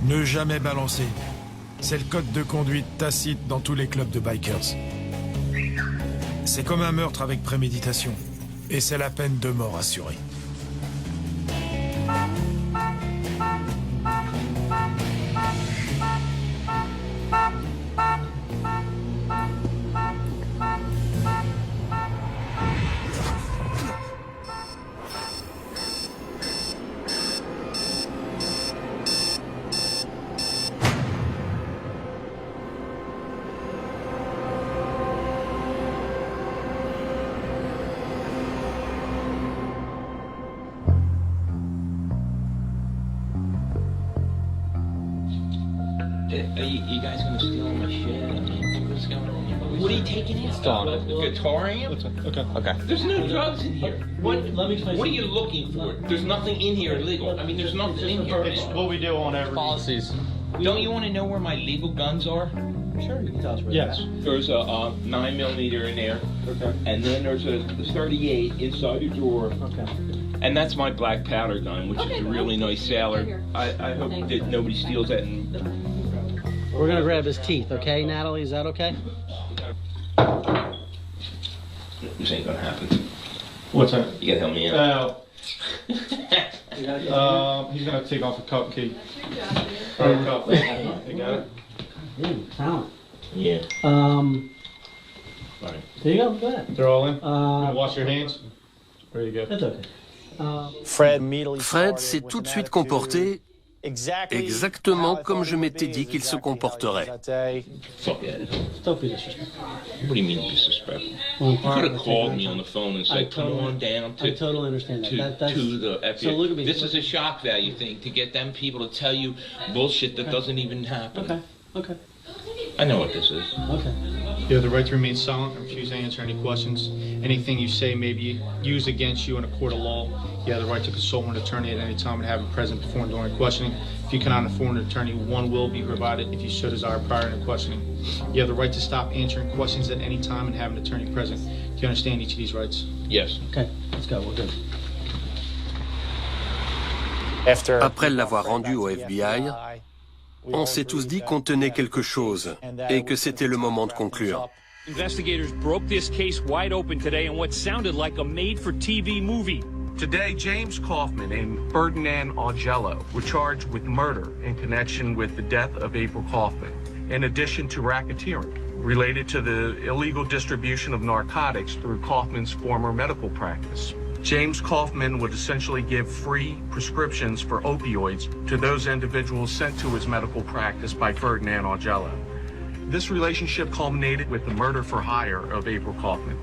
Ne jamais balancer. C'est le code de conduite tacite dans tous les clubs de bikers. C'est comme un meurtre avec préméditation. Et c'est la peine de mort assurée. Are you guys gonna steal my shit? I mean, what's going on here? What are you taking in? The guitar amp? Okay. There's no drugs in here. What are you looking for? There's nothing in here illegal. I mean, there's nothing in here. It's what we do on every Policies. Don't you want to know where my legal guns are? Sure, you can tell us where. Yes. There's a 9mm in there. Okay. And then there's a 38 inside the drawer. Okay. And that's my black powder gun, which is a really nice sailor. I hope that nobody steals that. We're gonna grab his teeth, okay, Natalie? Is that okay? This ain't gonna happen. What's that? You gotta help me out. He's gonna take off a cup key. Or a cup. You got it? Ooh, talent. Yeah. There you go, go ahead. They're all in? Wash your hands? There you go. That's okay. Fred s'est tout de suite comporté exactement comme je m'étais dit qu'il se comporterait. Fuck that. Don't be disrespectful. What do you mean disrespectful? Well, You could have called me on the phone and said, come on down I totally understand that. to the FBI. So look at me. This is a shock value thing to get them people to tell you bullshit that doesn't even happen. Okay. I know what this is. Okay. You have the right to remain silent and refuse to answer any questions. Anything you say may be used against you in a court of law. You have the right to consult an attorney at any time and have him present before and during questioning. If you cannot afford an attorney, one will be provided if you so desire prior to questioning. You have the right to stop answering questions at any time and have an attorney present. Do you understand each of these rights? Yes. Okay, let's go, we're good. Après l'avoir rendu au FBI, on s'est tous dit qu'on tenait quelque chose et que c'était le moment de conclure. Investigators broke this case wide open today in what sounded like a made-for-TV movie. Today, James Kaufman and Ferdinand Augello were charged with murder in connection with the death of April Kaufman, in addition to racketeering related to the illegal distribution of narcotics through Kaufman's former medical practice. James Kaufman would essentially give free prescriptions for opioids to those individuals sent to his medical practice by Ferdinand Augello. This relationship culminated with the murder for hire of April Kaufman.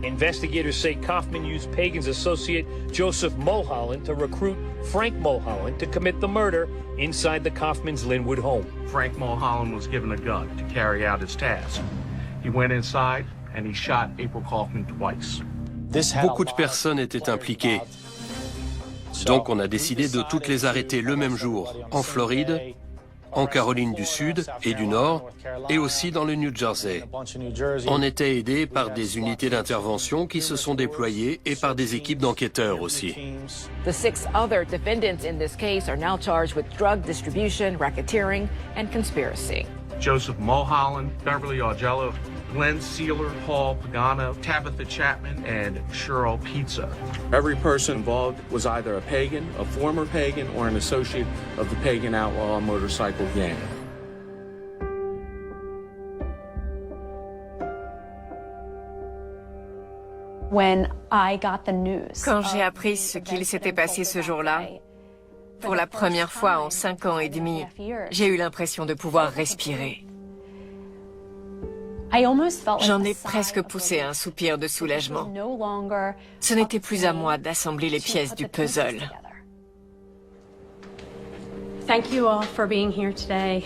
Investigators say Kaufman used Pagan's associate Joseph Mulholland to recruit Frank Mulholland to commit the murder inside the Kaufman's Linwood home. Frank Mulholland was given a gun to carry out his task. He went inside and he shot April Kaufman twice. Beaucoup de personnes étaient impliquées. Donc on a décidé de toutes les arrêter le même jour, en Floride, en Caroline du Sud et du Nord, et aussi dans le New Jersey. On était aidés par des unités d'intervention qui se sont déployées et par des équipes d'enquêteurs aussi. The 6 other defendants in this case are now charged with drug distribution, racketeering, and conspiracy. Joseph Mulholland, Beverly Augello, Glenn Sealer, Paul Pagano, Tabitha Chapman, and Cheryl Pizza. Every person involved was either a pagan, a former pagan, or an associate of the Pagan Outlaw Motorcycle Gang. Quand j'ai appris ce qu'il s'était passé ce jour-là, pour la première fois en 5 ans et demi, j'ai eu l'impression de pouvoir respirer. J'en ai presque poussé un soupir de soulagement. Ce n'était plus à moi d'assembler les pièces du puzzle. Thank you all for being here today.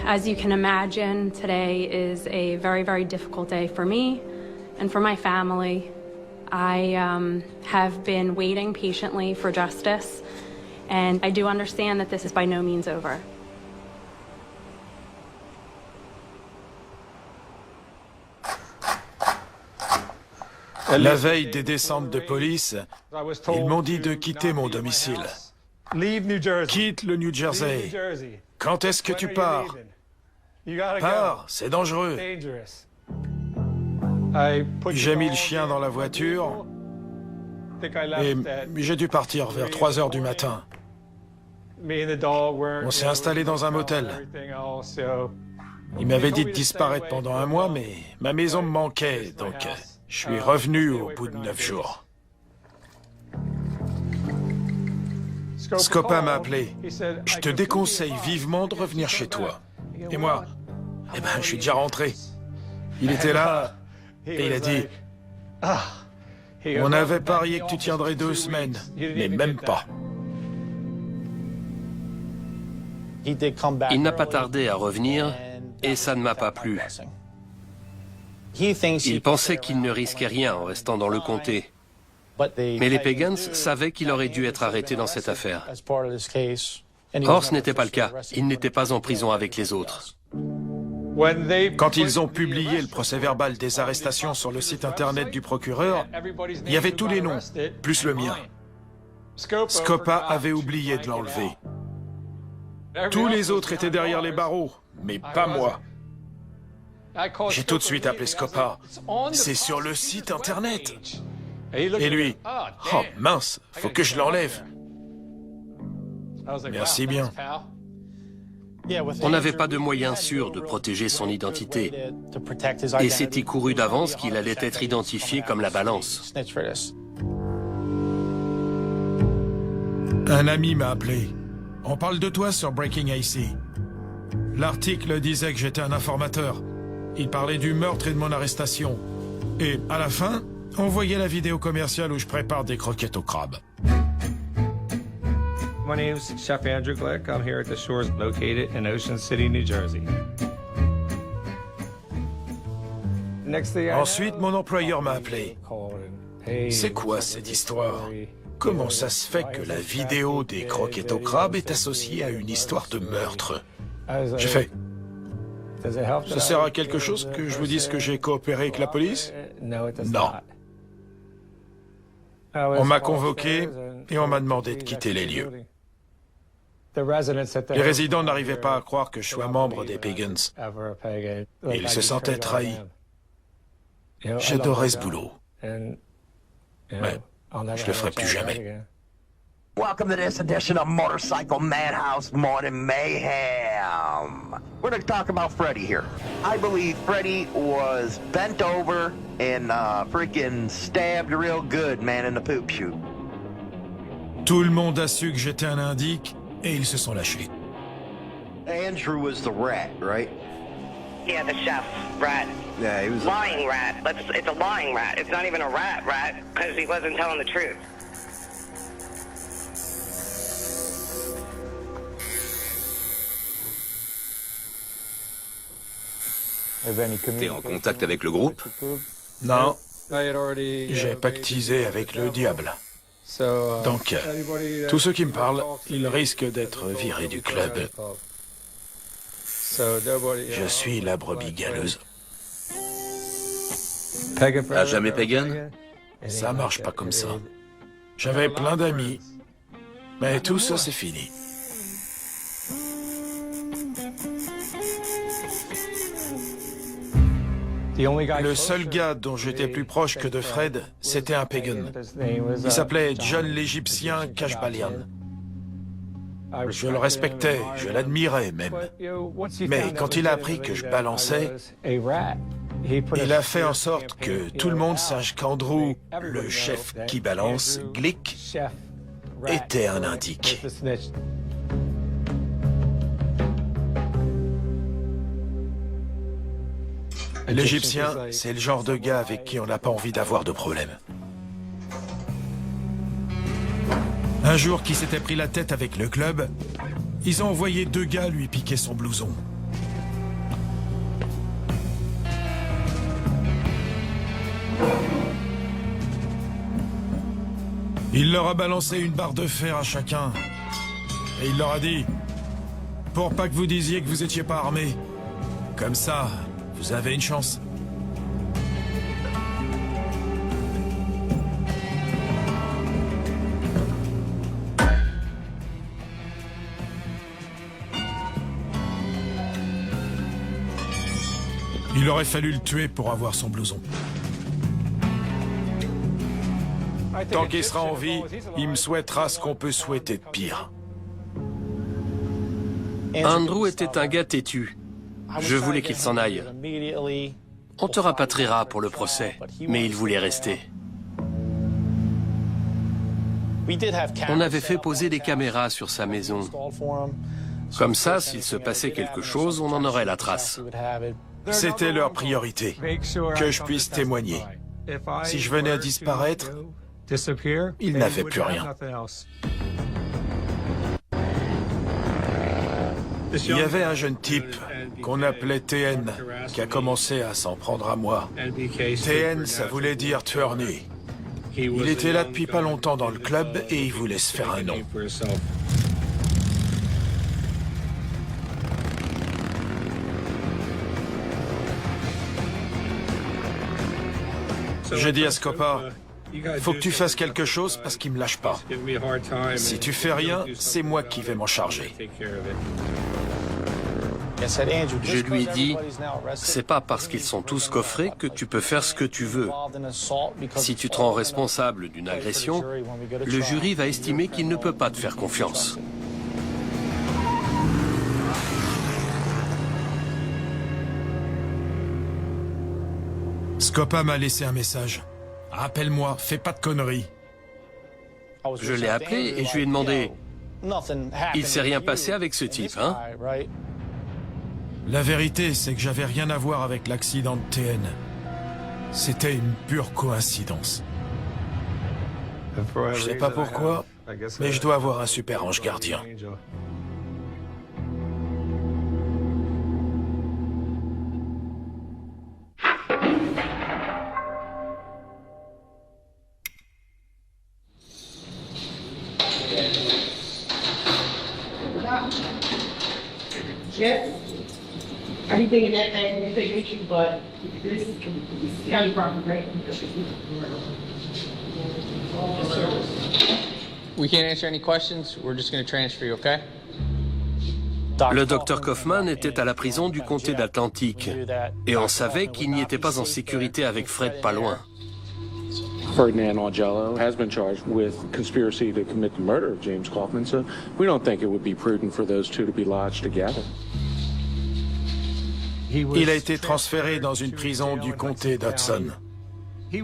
As you can imagine, today is a very, very difficult day for me and for my family. I have been waiting patiently for justice, and I do understand that this is by no means over. La veille des descentes de police, ils m'ont dit de quitter mon domicile. Quitte le New Jersey. Quand est-ce que tu pars? Pars, c'est dangereux. J'ai mis le chien dans la voiture et j'ai dû partir vers 3 heures du matin. On s'est installé dans un motel. Il m'avait dit de disparaître pendant 1 mois, mais ma maison me manquait, donc je suis revenu au bout de 9 jours. Scopa m'a appelé. Je te déconseille vivement de revenir chez toi. Et moi, eh ben, je suis déjà rentré. Il était là et il a dit, on avait parié que tu tiendrais 2 semaines, mais même pas. Il n'a pas tardé à revenir et ça ne m'a pas plu. Il pensait qu'il ne risquait rien en restant dans le comté. Mais les Pagans savaient qu'il aurait dû être arrêté dans cette affaire. Or, ce n'était pas le cas. Il n'était pas en prison avec les autres. Quand ils ont publié le procès-verbal des arrestations sur le site internet du procureur, il y avait tous les noms, plus le mien. Scopa avait oublié de l'enlever. Tous les autres étaient derrière les barreaux, mais pas moi. J'ai tout de suite appelé Scopa. C'est sur le site internet. Et lui, oh mince, faut que je l'enlève. Merci bien. On n'avait pas de moyen sûr de protéger son identité. Et c'était couru d'avance qu'il allait être identifié comme la balance. Un ami m'a appelé. On parle de toi sur Breaking AC. L'article disait que j'étais un informateur. Il parlait du meurtre et de mon arrestation. Et à la fin, on voyait la vidéo commerciale où je prépare des croquettes au crabe. My name is Chef Andrew Glick. I'm here at the Shores located in Ocean City, New Jersey. Ensuite, mon employeur m'a appelé. C'est quoi cette histoire? Comment ça se fait que la vidéo des croquettes au crabe est associée à une histoire de meurtre? J'ai fait. Ça sert à quelque chose que je vous dise que j'ai coopéré avec la police? Non. On m'a convoqué et on m'a demandé de quitter les lieux. Les résidents n'arrivaient pas à croire que je sois membre des Pagans. Et ils se sentaient trahis. J'adorais ce boulot. Mais je le ferai plus jamais. Welcome to this edition of Motorcycle Madhouse Morning Mayhem. We're going to talk about Freddie here. I believe Freddie was bent over and freaking stabbed real good, man, in the poop chute. Tout le monde a su que j'étais un indique et ils se sont lâchés. Andrew was the rat, right? Yeah, the chef rat. Yeah, he was lying rat. It's a lying rat. It's not even a rat because he wasn't telling the truth. T'es en contact avec le groupe? Non. J'ai pactisé avec le diable. Donc, tous ceux qui me parlent, ils risquent d'être virés du club. Je suis la brebis galeuse. À jamais Pagan? Ça marche pas comme ça. J'avais plein d'amis, mais tout ça c'est fini. Le seul gars dont j'étais plus proche que de Fred, c'était un Pagan. Il s'appelait John l'Égyptien Kashbalian. Je le respectais, je l'admirais même. Mais quand il a appris que je balançais, il a fait en sorte que tout le monde sache qu'Andrew, le chef qui balance, Glick, était un indique. L'Égyptien, c'est le genre de gars avec qui on n'a pas envie d'avoir de problème. Un jour qu'il s'était pris la tête avec le club, ils ont envoyé 2 gars lui piquer son blouson. Il leur a balancé une barre de fer à chacun. Et il leur a dit, pour pas que vous disiez que vous étiez pas armés, comme ça, vous avez une chance. Il aurait fallu le tuer pour avoir son blouson. Tant qu'il sera en vie, il me souhaitera ce qu'on peut souhaiter de pire. Andrew était un gars têtu. Je voulais qu'il s'en aille. On te rapatriera pour le procès, mais il voulait rester. On avait fait poser des caméras sur sa maison. Comme ça, s'il se passait quelque chose, on en aurait la trace. C'était leur priorité, que je puisse témoigner. Si je venais à disparaître, ils n'avaient plus rien. Il y avait un jeune type qu'on appelait TN, qui a commencé à s'en prendre à moi. TN, ça voulait dire tueur né. Il était là depuis pas longtemps dans le club et il voulait se faire un nom. J'ai dit à Scopa, faut que tu fasses quelque chose parce qu'il me lâche pas. Si tu fais rien, c'est moi qui vais m'en charger. Je lui ai dit, c'est pas parce qu'ils sont tous coffrés que tu peux faire ce que tu veux. Si tu te rends responsable d'une agression, le jury va estimer qu'il ne peut pas te faire confiance. Scopa m'a laissé un message. Rappelle-moi, fais pas de conneries. Je l'ai appelé et je lui ai demandé, il s'est rien passé avec ce type, hein? La vérité, c'est que j'avais rien à voir avec l'accident de TN. C'était une pure coïncidence. Je sais pas pourquoi, mais je dois avoir un super ange gardien. Anything in that thing, anything issue, but this is county property, right? We can't answer any questions. We're just going to transfer you, okay? Le docteur Kaufman était à la prison du comté d'Atlantique et on savait qu'il n'y était pas en sécurité avec Fred pas loin. Ferdinand Augello has been charged with conspiracy to commit the murder of James Kaufman, so we don't think it would be prudent for those two to be lodged together. Il a été transféré dans une prison du comté d'Hudson.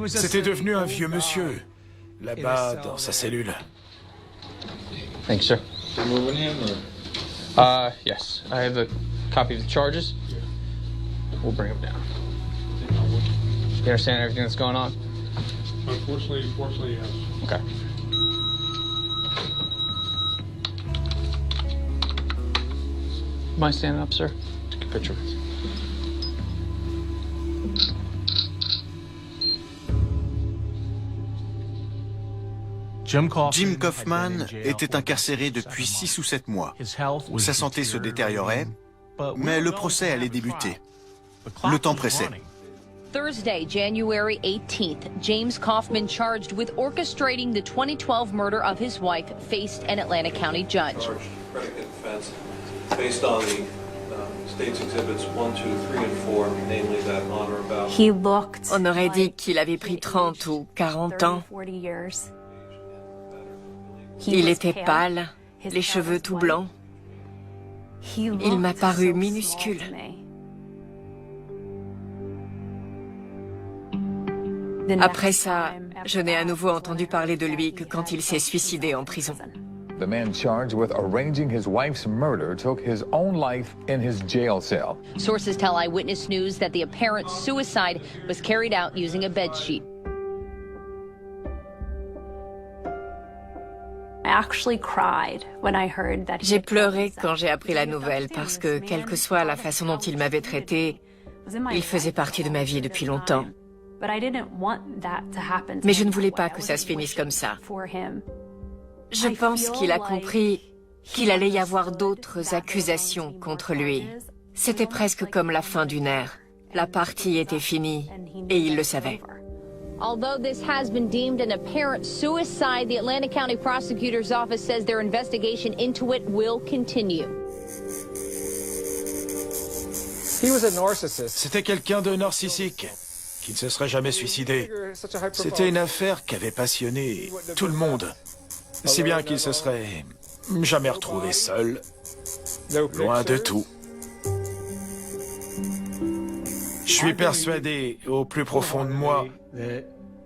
C'était devenu un vieux monsieur, là-bas dans sa cellule. Thanks, sir. Yes, I have a copy of the charges. We'll bring them down. You understand everything that's going on? Unfortunately, yes. Okay. Am I standing up, sir? Take a picture with you. Jim Kaufman était incarcéré depuis 6 ou 7 mois. Sa santé se détériorait, mais le procès allait débuter. Le temps pressait. Thursday, January 18th, James Kaufman, charged with orchestrating the 2012 murder of his wife, faced an Atlanta County judge. Predicate offense based on the state's exhibits 1, 2, 3, and 4, namely that on or about. On aurait dit qu'il avait pris 30 ou 40 ans. Il était pâle, les cheveux tout blancs. Il m'a paru minuscule. Après ça, je n'ai à nouveau entendu parler de lui que quand il s'est suicidé en prison. The man charged with arranging his wife's murder took his own life in his jail cell. Sources tell Eyewitness News that the apparent suicide was carried out using a bedsheet. J'ai pleuré quand j'ai appris la nouvelle parce que, quelle que soit la façon dont il m'avait traité, il faisait partie de ma vie depuis longtemps. Mais je ne voulais pas que ça se finisse comme ça. Je pense qu'il a compris qu'il allait y avoir d'autres accusations contre lui. C'était presque comme la fin d'une ère. La partie était finie et il le savait. Although this has been deemed an apparent suicide, the Atlanta County Prosecutor's Office says their investigation into it will continue. C'était quelqu'un de narcissique, qui ne se serait jamais suicidé. C'était une affaire qui avait passionné tout le monde, si bien qu'il se serait jamais retrouvé seul, loin de tout. Je suis persuadé, au plus profond de moi,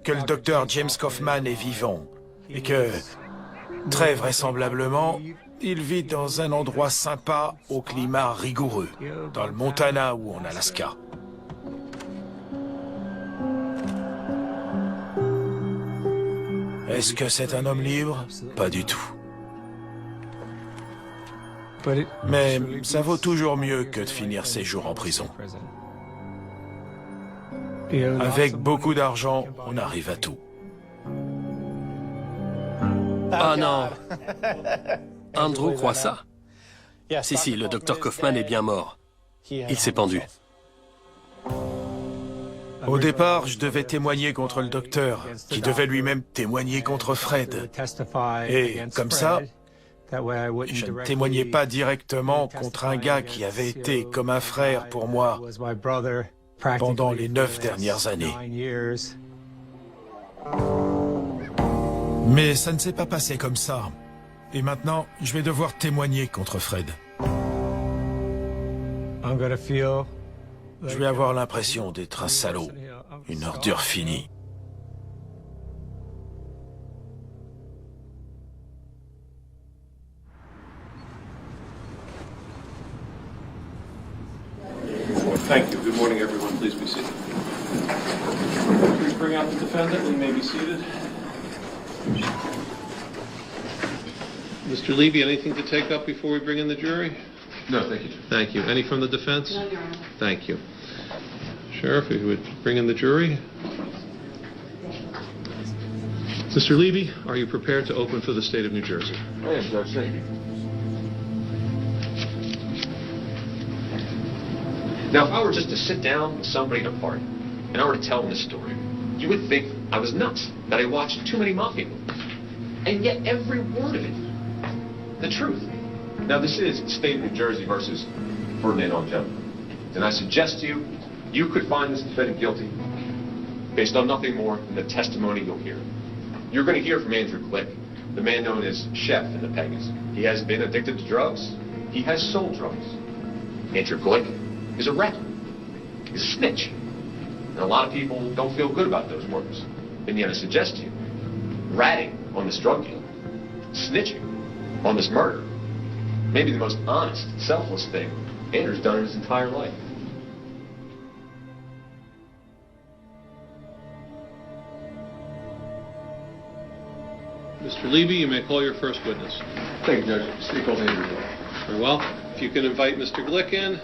que le docteur James Kaufman est vivant et que, très vraisemblablement, il vit dans un endroit sympa au climat rigoureux, dans le Montana ou en Alaska. Est-ce que c'est un homme libre? Pas du tout. Mais ça vaut toujours mieux que de finir ses jours en prison. Avec beaucoup d'argent, on arrive à tout. Ah non. Andrew croit ça? Si, le docteur Kaufman est bien mort. Il s'est pendu. Au départ, je devais témoigner contre le docteur, qui devait lui-même témoigner contre Fred. Et comme ça, je ne témoignais pas directement contre un gars qui avait été comme un frère pour moi pendant les 9 dernières années. Mais ça ne s'est pas passé comme ça. Et maintenant, je vais devoir témoigner contre Fred. Je vais avoir l'impression d'être un salaud, une ordure finie. Thank you. Good morning, everyone. Please be seated. Please bring out the defendant. You may be seated. Mr. Levy, anything to take up before we bring in the jury? No, thank you. Thank you. Any from the defense? No, Your Honor. Thank you. Sheriff, if you would bring in the jury. Mr. Levy, are you prepared to open for the state of New Jersey? I am, Judge. Thank you. Now, if I were just to sit down with somebody at a party, and I were to tell them this story, you would think I was nuts, that I watched too many mafia movies. And yet every word of it, the truth. Now, this is the state of New Jersey versus Ferdinand Angelo. And I suggest to you, you could find this defendant guilty based on nothing more than the testimony you'll hear. You're going to hear from Andrew Glick, the man known as Chef in the Pegas. He has been addicted to drugs. He has sold drugs. Andrew Glick is a rat. He's a snitch. And a lot of people don't feel good about those words. And yet I suggest to you, ratting on this drug deal, snitching on this murder, maybe the most honest, selfless thing Andrew's done in his entire life. Mr. Levy, you may call your first witness. Thank you, Judge. State called Andrew Glick. Very well. If you can invite Mr. Glick in.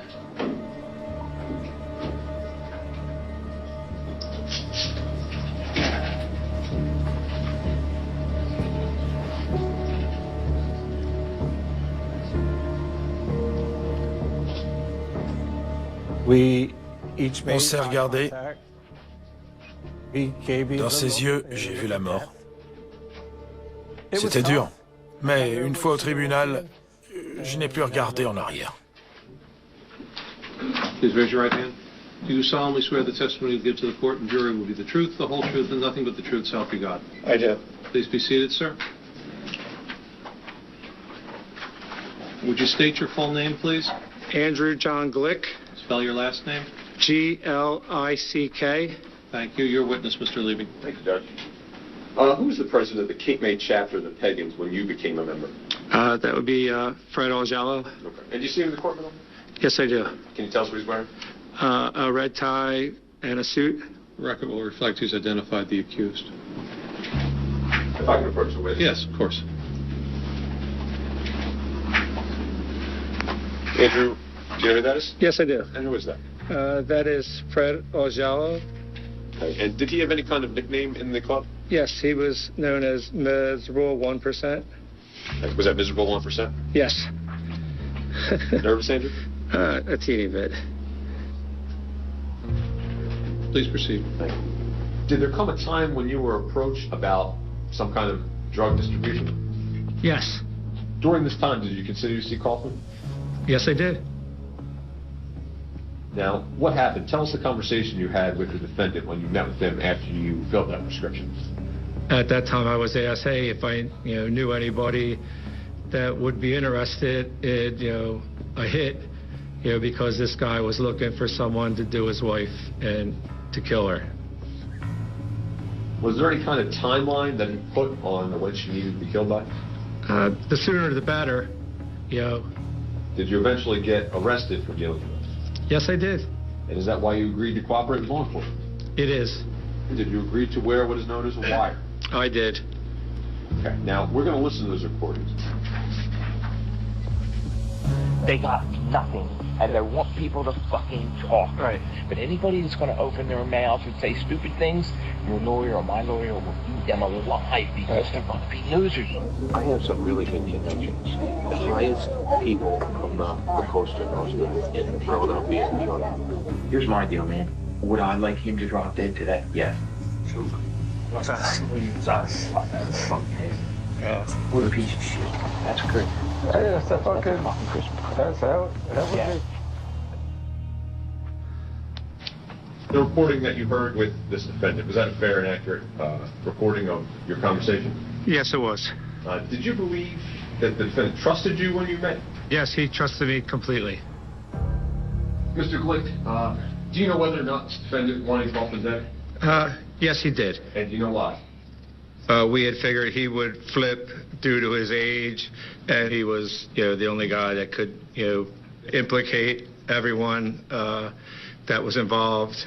On s'est regardé. Dans ses yeux, j'ai vu la mort. C'était dur. Mais une fois au tribunal, je n'ai plus regardé en arrière. Please raise your right hand. Do you solemnly swear the testimony you give to the court and jury will be the truth, the whole truth, and nothing but the truth, so help you God? I do. Please be seated, sir. Would you state your full name, please? Andrew John Glick. Spell your last name. G-L-I-C-K. Thank you. Your witness, Mr. Levy. Thank you, Judge. Who was the president of the Cape May chapter of the Pagans when you became a member? That would be Fred Algello. Okay. And do you see him in the courtroom? Yes, I do. Can you tell us what he's wearing? A red tie and a suit. The record will reflect who's identified the accused. If I can approach the witness. Yes, of course. Andrew, do you know who that is? Yes, I do. And who is that? That is Fred Algello. Okay. And did he have any kind of nickname in the club? Yes, he was known as Miserable 1%. Was that Miserable 1%? Yes. Nervous, Andrew? A teeny bit. Please proceed. Thank you. Did there come a time when you were approached about some kind of drug distribution? Yes. During this time, did you consider to see Kaufman? Yes, I did. Now, what happened? Tell us the conversation you had with the defendant when you met with him after you filled that prescription. At that time, I was asked, hey, if I knew anybody that would be interested in a hit, because this guy was looking for someone to do his wife and to kill her. Was there any kind of timeline that he put on when she needed to be killed by? The sooner the better, Did you eventually get arrested for dealing with this? Yes, I did. And is that why you agreed to cooperate with law enforcement? It is. Did you agree to wear what is known as a wire? I did. Okay, now we're going to listen to those recordings. They got nothing, and they want people to fucking talk. Right. But anybody that's going to open their mouth and say stupid things, your lawyer or my lawyer will eat them alive because they're going to be losers. I have some really good connections. The highest people from the coast to coast in Philadelphia and New York. Here's my deal, man. Would I like him to drop dead today? Yes. What a piece of shit. That's good. That's a fucking Christmas. That's how that would be. The reporting that you heard with this defendant, was that a fair and accurate reporting of your conversation? Yes, it was. Did you believe that the defendant trusted you when you met? Yes, he trusted me completely. Mr. Glick, do you know whether or not this defendant wanted Kaufman dead? Yes, he did. And do you know why? We had figured he would flip due to his age, and he was, the only guy that could, implicate everyone that was involved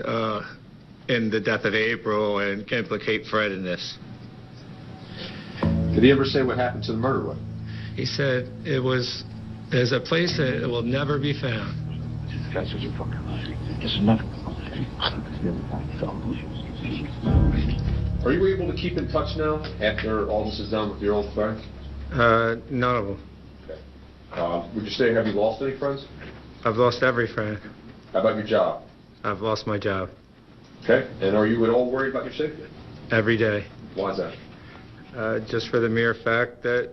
in the death of April and implicate Fred in this. Did he ever say what happened to the murder weapon? He said there's a place that it will never be found. That's what you fucking There's nothing. Are you able to keep in touch now after all this is done with your old friends? None of them. Okay. Would you say, have you lost any friends? I've lost every friend. How about your job? I've lost my job. Okay. And are you at all worried about your safety? Every day. Why is that? Just for the mere fact that,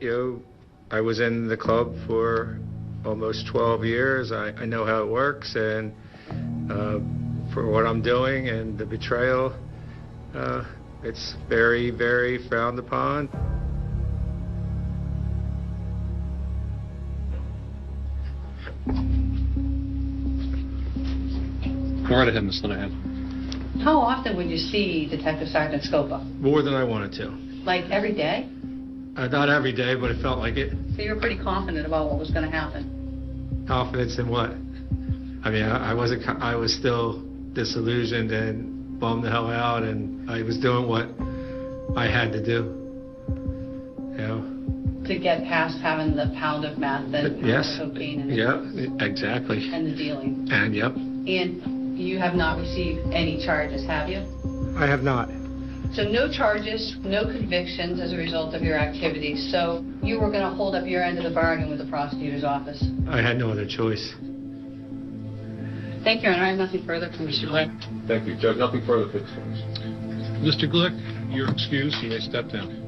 I was in the club for almost 12 years. I know how it works, and for what I'm doing and the betrayal, it's very, very frowned upon. Go right ahead, Miss Linehan. How often would you see Detective Sergeant Scopa? More than I wanted to. Like every day? Not every day, but it felt like it. So you were pretty confident about what was going to happen? Confidence in what? I mean, I was still disillusioned and bummed the hell out, and I was doing what I had to do. To get past having the pound of meth and yes. cocaine and exactly. And the dealing. And And you have not received any charges, have you? I have not. So no charges, no convictions as a result of your activities. So you were going to hold up your end of the bargain with the prosecutor's office. I had no other choice. Thank you, Your Honor. I have nothing further from Mr. Glick. Thank you, Judge. Nothing further for this case. Mr. Glick, you're excused. You may step down.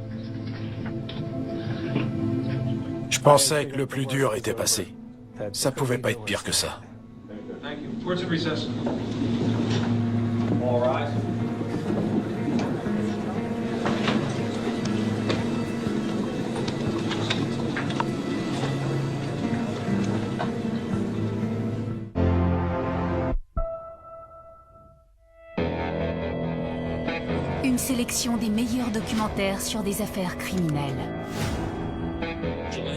Je pensais que le plus dur était passé. Ça pouvait pas être pire que ça. Thank you. Towards the recess. All rise. Une sélection des meilleurs documentaires sur des affaires criminelles.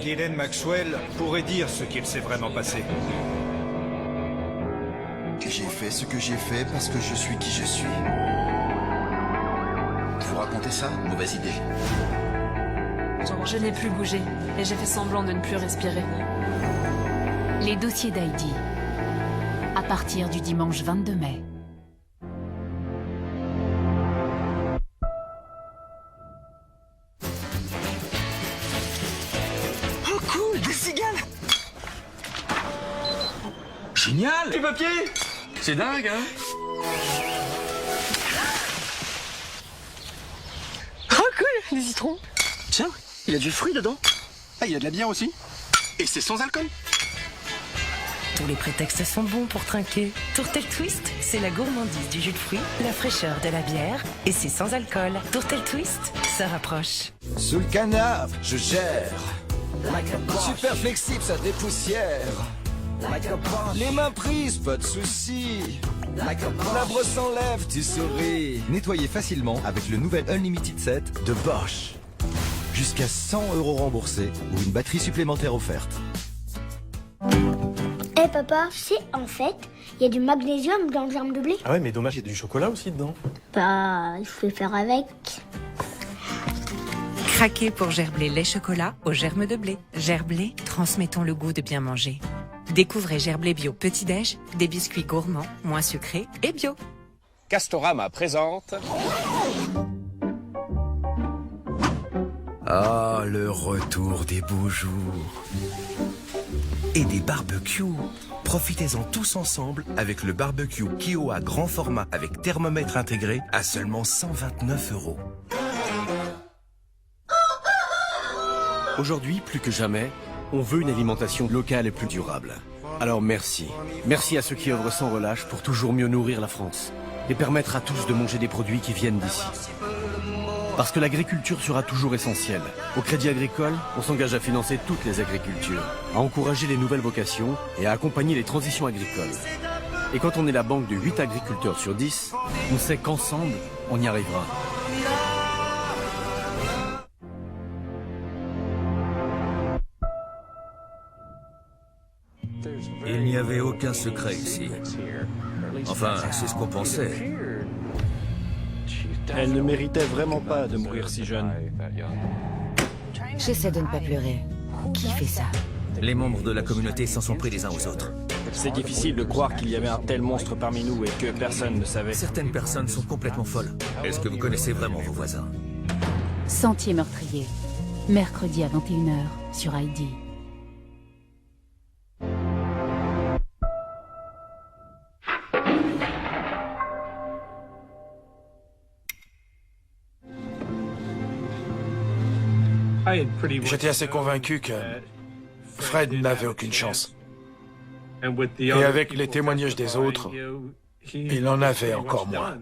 Ghislaine Maxwell pourrait dire ce qu'il s'est vraiment passé. J'ai fait ce que j'ai fait parce que je suis qui je suis. Vous racontez ça? Mauvaise idée. Je n'ai plus bougé et j'ai fait semblant de ne plus respirer. Les dossiers d'Heidi. À partir du dimanche 22 mai. Oh cool, des cigales! Génial! Les papiers! C'est dingue, hein? Oh cool, des citrons! Tiens, il y a du fruit dedans. Ah, il y a de la bière aussi. Et c'est sans alcool. Tous les prétextes sont bons pour trinquer. Tourtel Twist, c'est la gourmandise du jus de fruits, la fraîcheur de la bière, et c'est sans alcool. Tourtel Twist, ça rapproche. Sous le canapé, je gère. Super flexible, ça dépoussière. Les mains prises, pas de soucis. La brosse s'enlève, tu souris. Nettoyez facilement avec le nouvel Unlimited Set de Bosch. Jusqu'à 100 € remboursés ou une batterie supplémentaire offerte. Eh papa, tu sais, en fait, il y a du magnésium dans le germe de blé. Ah ouais, mais dommage, il y a du chocolat aussi dedans. Bah, il faut le faire avec. Craquez pour Gerblé lait chocolat au germe de blé. Gerblé, transmettons le goût de bien manger. Découvrez Gerblé Bio Petit-Déj, des biscuits gourmands, moins sucrés et bio. Castorama présente... Ah, le retour des beaux jours. Et des barbecues. Profitez-en tous ensemble avec le barbecue Kiowa grand format avec thermomètre intégré à seulement 129 €. Aujourd'hui, plus que jamais, on veut une alimentation locale et plus durable. Alors merci. Merci à ceux qui œuvrent sans relâche pour toujours mieux nourrir la France et permettre à tous de manger des produits qui viennent d'ici. Parce que l'agriculture sera toujours essentielle. Au Crédit Agricole, on s'engage à financer toutes les agricultures, à encourager les nouvelles vocations et à accompagner les transitions agricoles. Et quand on est la banque de 8 agriculteurs sur 10, on sait qu'ensemble, on y arrivera. Il n'y avait aucun secret ici. Enfin, c'est ce qu'on pensait. Elle ne méritait vraiment pas de mourir si jeune. J'essaie de ne pas pleurer. Qui fait ça? Les membres de la communauté s'en sont pris les uns aux autres. C'est difficile de croire qu'il y avait un tel monstre parmi nous et que personne ne savait. Certaines personnes sont complètement folles. Est-ce que vous connaissez vraiment vos voisins? Sentier meurtrier. Mercredi à 21 h sur ID. J'étais assez convaincu que Fred n'avait aucune chance. Et avec les témoignages des autres, il en avait encore moins.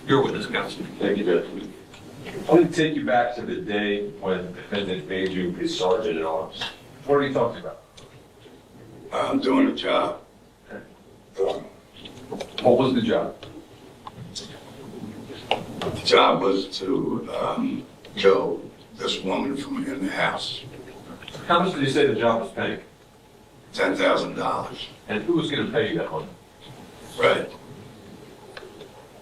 Your witness, counsel. Thank you, Judge. I want to take you back to the day when the defendant made you his sergeant at arms. What are you talking about? I'm doing a job. What was the job? The job was to kill this woman from in the house. How much did you say the job was paying? $10,000. And who was going to pay you that money? Fred.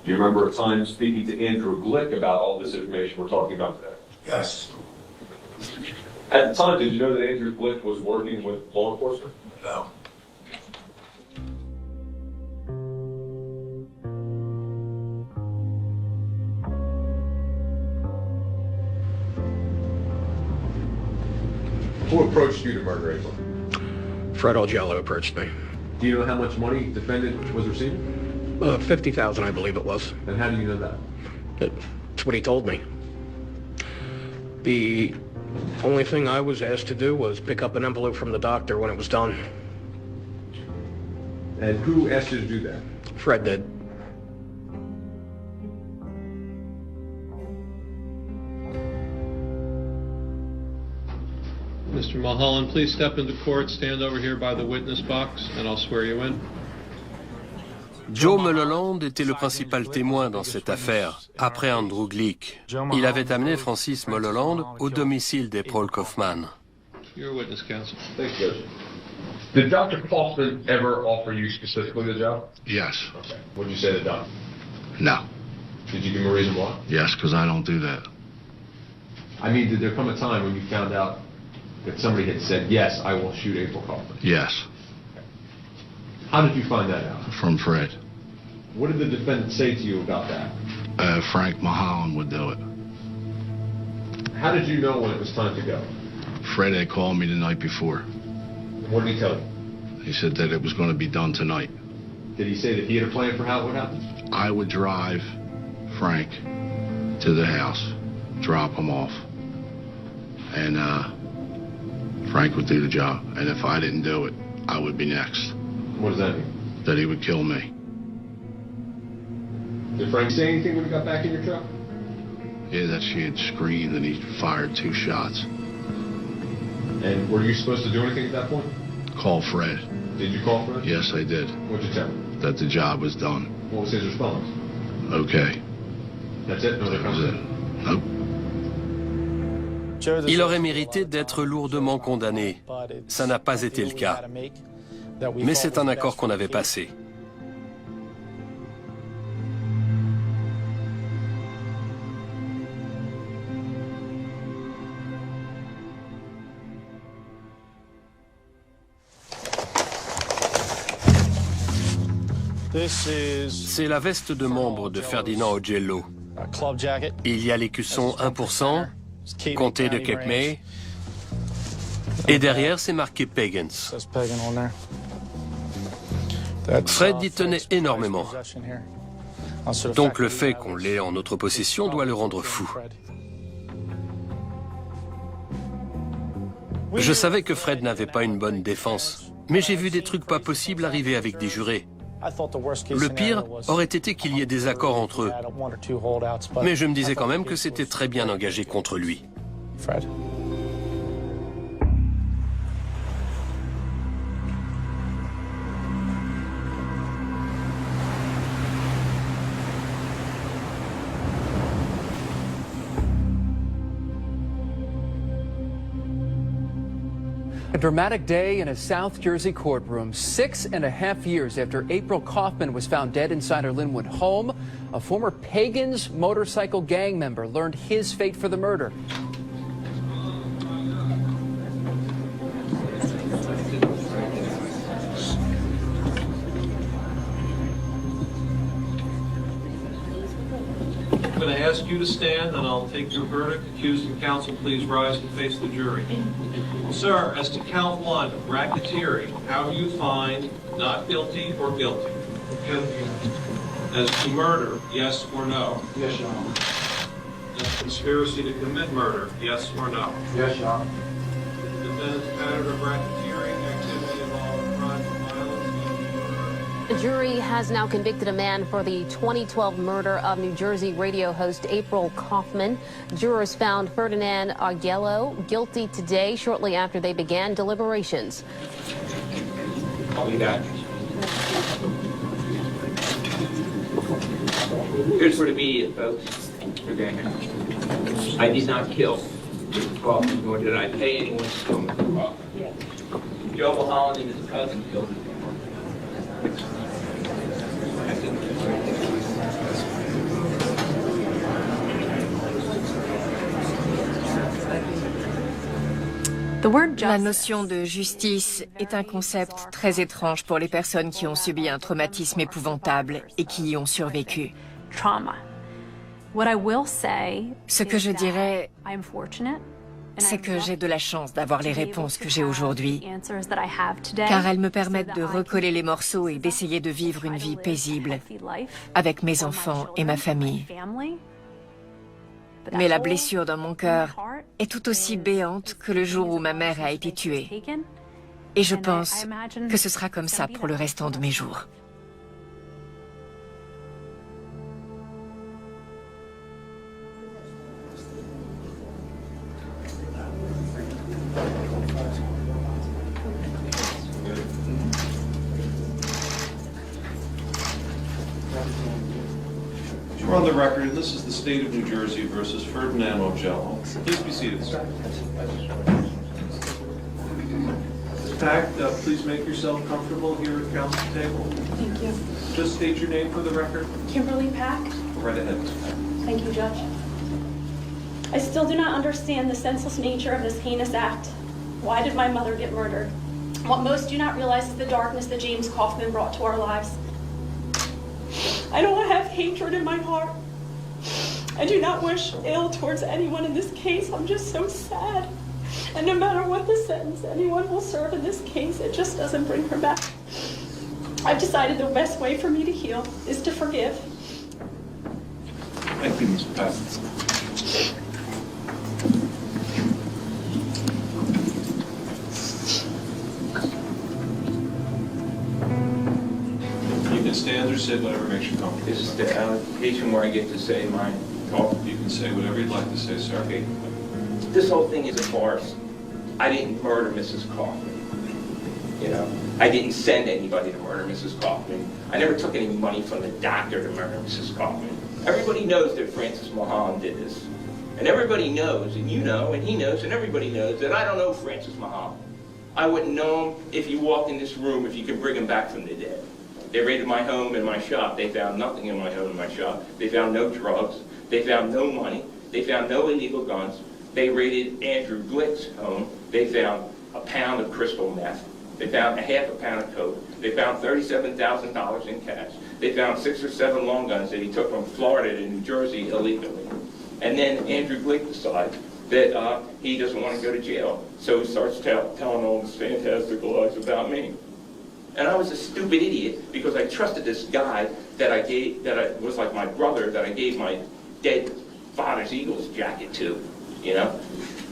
Do you remember a time speaking to Andrew Glick about all this information we're talking about today? Yes. At the time, did you know that Andrew Glick was working with law enforcement? No. Who approached you to murder April? Fred Algello approached me. Do you know how much money the defendant was receiving? $50,000, I believe it was. And how do you know that? That's what he told me. The only thing I was asked to do was pick up an envelope from the doctor when it was done. And who asked you to do that? Fred did. Mr. Mulholland, please step into court, stand over here by the witness box, and I'll swear you in. Joe Mulholland était le principal témoin dans cette affaire, après Andrew Glick. Il avait amené Francis Mulholland au domicile des Paul Kaufman. Your witness, counsel. Thank you, Judge. Did Dr. Kaufman ever offer you specifically the job? Yes. Okay. What did you say to the doctor? No. Did you give him a reason why? Yes, because I don't do that. I mean, did there come a time when you found out that somebody had said, yes, I will shoot April Kaufman? Yes. How did you find that out? From Fred. What did the defendant say to you about that? Frank Mulholland would do it. How did you know when it was time to go? Fred had called me the night before. What did he tell you? He said that it was going to be done tonight. Did he say that he had a plan for how it would happen? I would drive Frank to the house, drop him off, and Frank would do the job, and if I didn't do it, I would be next. What does that mean? That he would kill me. Did Frank say anything when he got back in your truck? Yeah, that she had screamed and he fired 2 shots. And were you supposed to do anything at that point? Call Fred. Did you call Fred? Yes, I did. What'd you tell him? That the job was done. What was his response? Okay. That's it? No, That was it. Nope. Il aurait mérité d'être lourdement condamné. Ça n'a pas été le cas. Mais c'est un accord qu'on avait passé. C'est la veste de membre de Ferdinand Ogello. Il y a l'écusson 1%, comté de Cape May, et derrière c'est marqué Pagans. Fred y tenait énormément. Donc le fait qu'on l'ait en notre possession doit le rendre fou. Je savais que Fred n'avait pas une bonne défense, mais j'ai vu des trucs pas possibles arriver avec des jurés. Le pire aurait été qu'il y ait des accords entre eux. Mais je me disais quand même que c'était très bien engagé contre lui. A dramatic day in a South Jersey courtroom. 6.5 years after April Kaufman was found dead inside her Linwood home, a former Pagans motorcycle gang member learned his fate for the murder. I'm going to ask you to stand, and I'll take your verdict. Accused and counsel, please rise and face the jury. Sir, as to count 1, racketeering, how do you find not guilty or guilty? Guilty. As to murder, yes or no? Yes, Your Honor. As to conspiracy to commit murder, yes or no? Yes, Your Honor. The defendant's pattern of racketeering activity involving crime of violence. The jury has now convicted a man for the 2012 murder of New Jersey radio host April Kaufman. Jurors found Ferdinand Ogello guilty today, shortly after they began deliberations. I'll be back. Here's for the immediate, folks. Okay. I did not kill Mr. Kaufman, nor did I pay anyone to kill Mr. Kaufman. Joe Mulholland and his cousin killed him. La notion de justice est un concept très étrange pour les personnes qui ont subi un traumatisme épouvantable et qui y ont survécu. Ce que je dirais, c'est que j'ai de la chance d'avoir les réponses que j'ai aujourd'hui, car elles me permettent de recoller les morceaux et d'essayer de vivre une vie paisible avec mes enfants et ma famille. Mais la blessure dans mon cœur est tout aussi béante que le jour où ma mère a été tuée. Et je pense que ce sera comme ça pour le restant de mes jours. We're on the record, and this is the state of New Jersey versus Ferdinand Ogello. Please be seated, sir. Pack, please make yourself comfortable here at council table. Thank you. Just state your name for the record. Kimberly Pack. Go right ahead, Ms. Pack. Thank you, Judge. I still do not understand the senseless nature of this heinous act. Why did my mother get murdered? What most do not realize is the darkness that James Kaufman brought to our lives. I don't have hatred in my heart. I do not wish ill towards anyone in this case. I'm just so sad. And no matter what the sentence anyone will serve in this case, it just doesn't bring her back. I've decided the best way for me to heal is to forgive. Thank you, Ms. Pack. stand or sit, whatever makes you comfortable. This is the occasion where I get to say my talk. You can say whatever you'd like to say, sir. Okay. This whole thing is a farce. I didn't murder Mrs. Kaufman. You know, I didn't send anybody to murder Mrs. Kaufman. I never took any money from the doctor to murder Mrs. Kaufman. Everybody knows that Francis Mulholland did this. And everybody knows, and you know, and he knows, and everybody knows that I don't know Francis Mulholland. I wouldn't know him if he walked in this room, if you could bring him back from the dead. They raided my home and my shop. They found nothing in my home and my shop. They found no drugs. They found no money. They found no illegal guns. They raided Andrew Glick's home. They found a pound of crystal meth. They found a half a pound of coke. They found $37,000 in cash. They found 6 or 7 long guns that he took from Florida to New Jersey illegally. And then Andrew Glick decides that he doesn't want to go to jail. So he starts telling all these fantastic lies about me. And I was a stupid idiot because I trusted this guy that was like my brother, that I gave my dead father's Eagles jacket to, you know?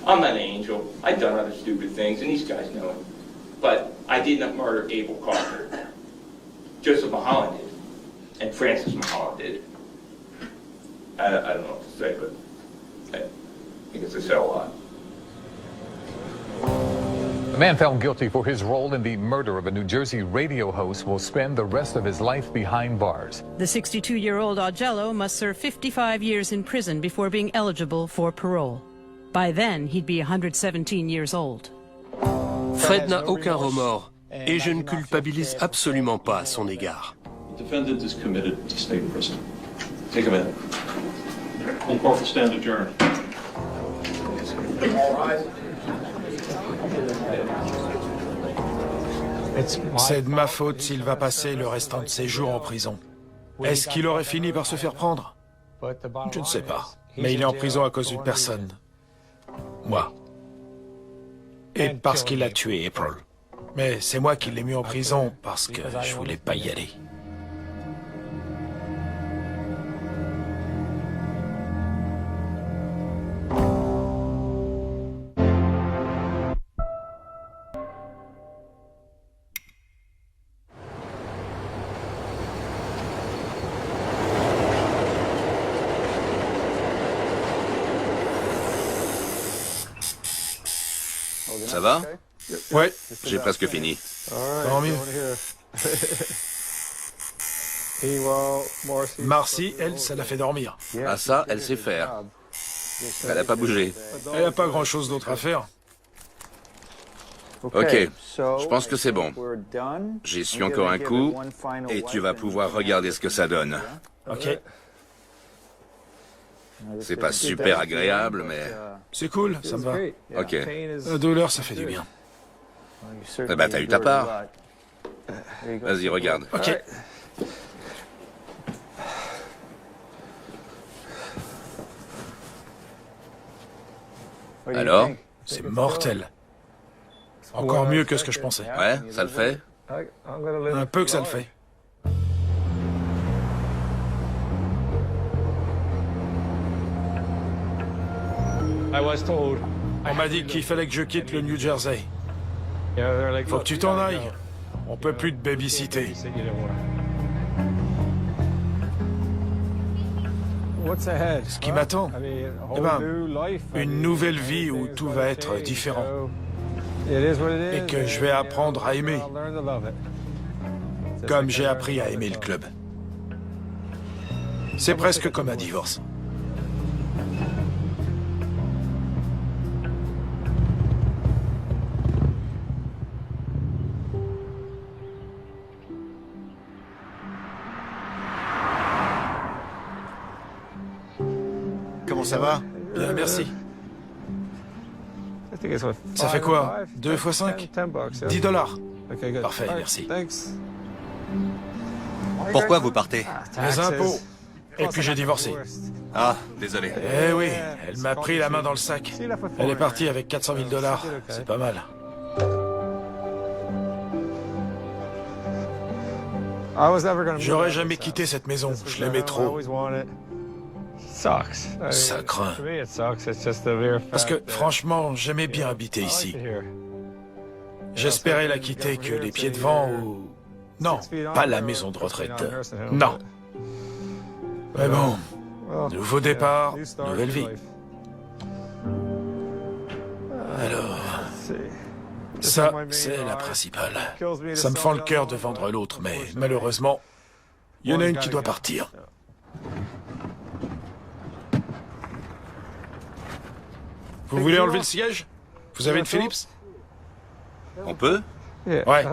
I'm not an angel. I've done other stupid things, and these guys know it. But I did not murder Abel Kaufman. Joseph Mulholland did, and Francis Mulholland did. I don't know what to say, but I guess I said a lot. The man found guilty for his role in the murder of a New Jersey radio host will spend the rest of his life behind bars. The 62-year-old Augello must serve 55 years in prison before being eligible for parole. By then, he'd be 117 years old. Fred n'a aucun remords et je ne culpabilise absolument pas à son égard. The defendant is committed to state prison. Take him in. The court will stand adjourned. All rise. C'est de ma faute s'il va passer le restant de ses jours en prison. Est-ce qu'il aurait fini par se faire prendre? Je ne sais pas. Mais il est en prison à cause d'une personne. Moi. Et parce qu'il a tué April. Mais c'est moi qui l'ai mis en prison parce que je voulais pas y aller. Ça va? Ouais. J'ai presque fini. Tant mieux. Marcy, elle, ça l'a fait dormir. Ah ça, elle sait faire. Elle n'a pas bougé. Elle n'a pas grand-chose d'autre à faire. Ok, je pense que c'est bon. J'y suis encore un coup, et tu vas pouvoir regarder ce que ça donne. Ok. C'est pas super agréable, mais... C'est cool, ça me va. Ok. La douleur, ça fait du bien. Eh ben, t'as eu ta part. Vas-y, regarde. Ok. Alors? C'est mortel. Encore mieux que ce que je pensais. Ouais, ça le fait? Un peu que ça le fait. On m'a dit qu'il fallait que je quitte le New Jersey. Faut que tu t'en ailles. On peut plus te babysitter. Ce qui m'attend, eh ben, une nouvelle vie où tout va être différent. Et que je vais apprendre à aimer. Comme j'ai appris à aimer le club. C'est presque comme un divorce. Comment ça va? Bien, merci. Ça fait quoi? 2 fois 5? $10. Parfait, merci. Pourquoi vous partez? Les impôts. Et puis j'ai divorcé. Ah, désolé. Eh oui, elle m'a pris la main dans le sac. Elle est partie avec $400 000. C'est pas mal. J'aurais jamais quitté cette maison. Je l'aimais trop. Ça craint. Parce que, franchement, j'aimais bien habiter ici. J'espérais la quitter que les pieds devant ou Non, pas la maison de retraite. Non. Mais bon, nouveau départ, nouvelle vie. Alors, ça, c'est la principale. Ça me fend le cœur de vendre l'autre, mais malheureusement, il y en a une qui doit partir. Vous voulez enlever le siège? Vous avez une Philips? On peut? Ouais.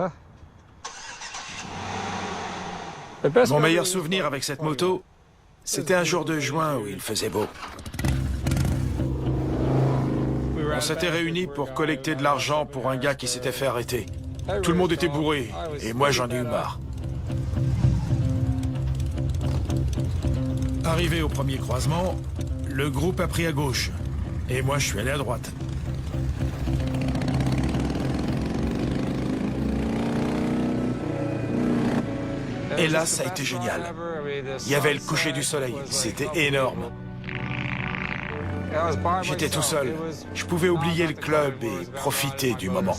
Mon meilleur souvenir avec cette moto, c'était un jour de juin où il faisait beau. On s'était réunis pour collecter de l'argent pour un gars qui s'était fait arrêter. Tout le monde était bourré, et moi j'en ai eu marre. Arrivé au premier croisement, le groupe a pris à gauche, et moi je suis allé à droite. Et là, ça a été génial. Il y avait le coucher du soleil, c'était énorme. J'étais tout seul. Je pouvais oublier le club et profiter du moment.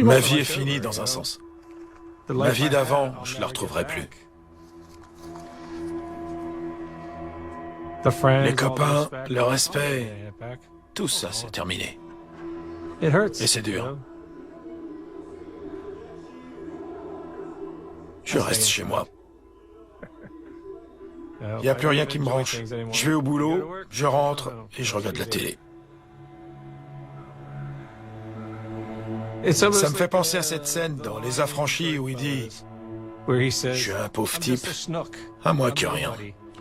Ma vie est finie dans un sens. Ma vie d'avant, je ne la retrouverai plus. Les copains, le respect, tout ça, c'est terminé. Et c'est dur. Je reste chez moi. Il n'y a plus rien qui me branche. Je vais au boulot, je rentre et je regarde la télé. Ça me fait penser à cette scène dans Les Affranchis où il dit « Je suis un pauvre type, à moins que rien. »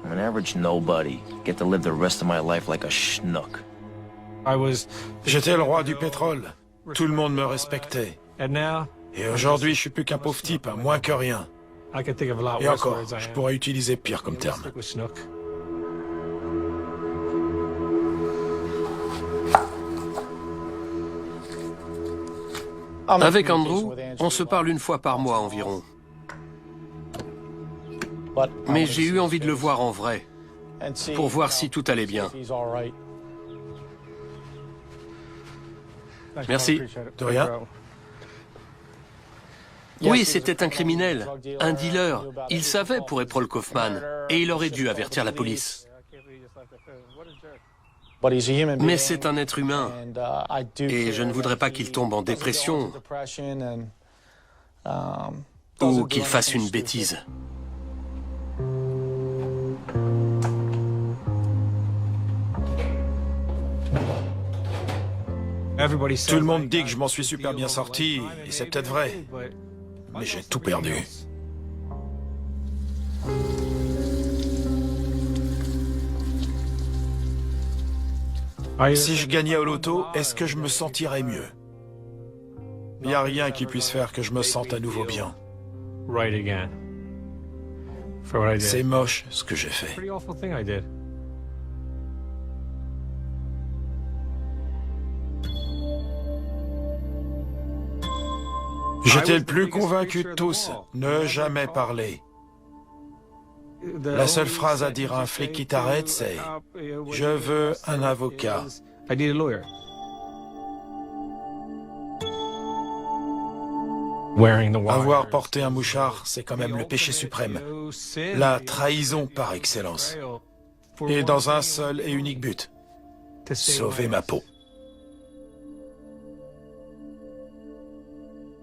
I'm an average nobody. Get to live the rest of my life like a schnook. J'étais le roi du pétrole. Tout le monde me respectait. Et aujourd'hui, je suis plus qu'un pauvre type, à moins que rien. Et encore, je pourrais utiliser pire comme terme. Avec Andrew, on se parle une fois par mois environ. Mais j'ai eu envie de le voir en vrai, pour voir si tout allait bien. Merci. De rien. Oui, c'était un criminel, un dealer. Il savait pour April Kaufman, et il aurait dû avertir la police. Mais c'est un être humain, et je ne voudrais pas qu'il tombe en dépression ou qu'il fasse une bêtise. Tout le monde dit que je m'en suis super bien sorti, et c'est peut-être vrai, mais j'ai tout perdu. Si je gagnais au loto, est-ce que je me sentirais mieux? Il n'y a rien qui puisse faire que je me sente à nouveau bien. C'est moche ce que j'ai fait. J'étais le plus convaincu de tous, ne jamais parler. La seule phrase à dire à un flic qui t'arrête, c'est « Je veux un avocat ». Avoir porté un mouchard, c'est quand même le péché suprême. La trahison par excellence. Et dans un seul et unique but. Sauver ma peau.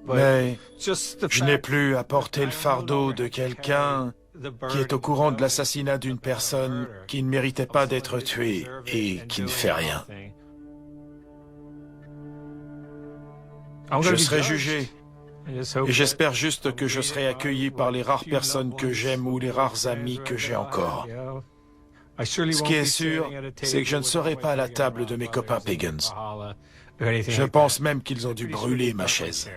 Mais je n'ai plus à porter le fardeau de quelqu'un qui est au courant de l'assassinat d'une personne qui ne méritait pas d'être tuée et qui ne fait rien. Je serai jugé. Et j'espère juste que je serai accueilli par les rares personnes que j'aime ou les rares amis que j'ai encore. Ce qui est sûr, c'est que je ne serai pas à la table de mes copains Pagans. Je pense même qu'ils ont dû brûler ma chaise.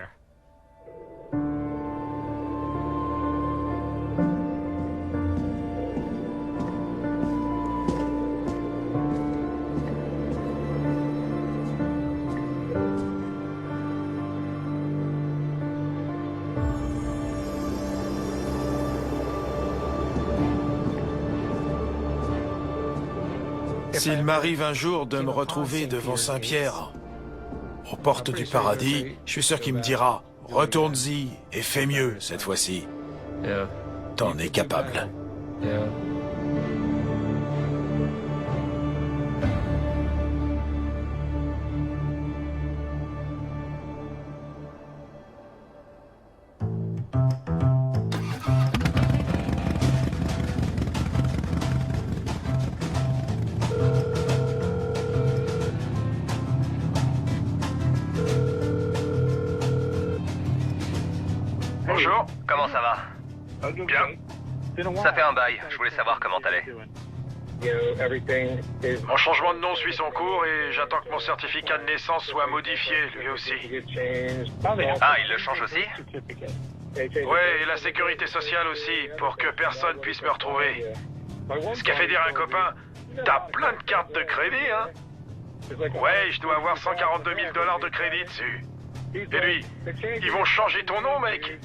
S'il m'arrive un jour de me retrouver devant Saint-Pierre, aux portes du paradis, je suis sûr qu'il me dira « Retourne-y et fais mieux cette fois-ci. T'en es capable. » Bonjour, comment ça va? Bien. Ça fait un bail, je voulais savoir comment t'allais. Mon changement de nom suit son cours et j'attends que mon certificat de naissance soit modifié, lui aussi. Ah, il le change aussi? Ouais, et la sécurité sociale aussi, pour que personne puisse me retrouver. Ce qu'a fait dire un copain, t'as plein de cartes de crédit, hein? Ouais, je dois avoir 142 000 $ de crédit dessus. Et lui, ils vont changer ton nom, mec.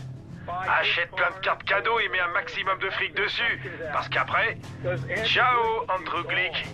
Achète plein de cartes cadeaux et mets un maximum de fric dessus. Parce qu'après, ciao, Andrew Glick.